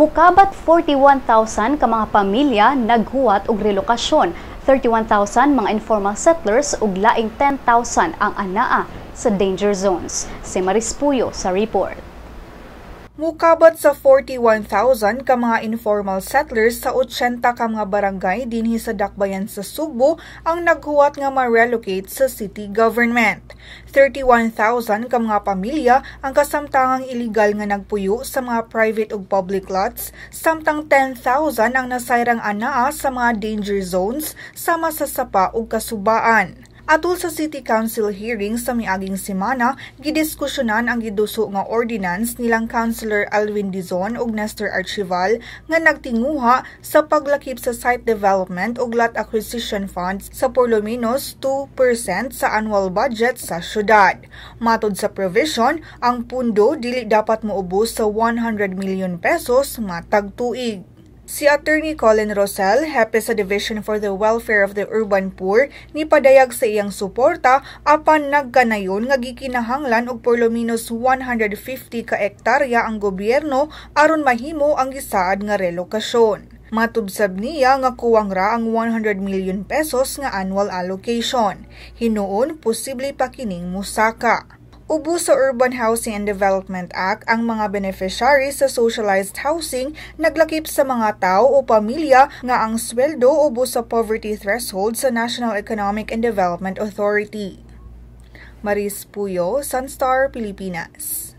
Mukabat 41,000 ka mga pamilya naghuwat og relokasyon, 31,000 mga informal settlers ug laing 10,000 ang anaa sa danger zones. Si Maris Puyo sa report. Mukabat sa 41,000 ka mga informal settlers sa 80 ka mga barangay dinhi sa Dakbayan sa Subo ang naghuwat nga ma-relocate sa city government. 31,000 ka mga pamilya ang kasamtangang illegal nga nagpuyo sa mga private ug public lots, samtang 10,000 ang nasayrang anaa sa mga danger zones sama sa sapa ug kasubaan. Atol sa City Council hearing sa miaging semana, gidiskusyonan ang giduso nga ordinance nilang Councilor Alvin Dizon ug Nestor Archival nga nagtinguha sa paglakip sa site development ug lot acquisition funds sa por lo menos 2% sa annual budget sa syudad. Matod sa provision, ang pundo dili dapat moubos sa 100 million pesos matag tuig. Si Attorney Colin Rosell, hepe sa Division for the Welfare of the Urban Poor, nipadayag sa iyang suporta apan nagkanayon nga gikinahanglan og por lo menos 150 ka hektarya ang gobyerno aron mahimo ang gisaad nga relokasyon. Matubsab niya nga kuwang ra ang 100 million pesos nga annual allocation. Hinuon posible pa kining musaka. Ubos sa Urban Housing and Development Act, ang mga beneficiary sa socialized housing naglakip sa mga tao o pamilya nga ang sweldo ubos sa poverty threshold sa National Economic and Development Authority. Maris Puyo, Sunstar, Pilipinas.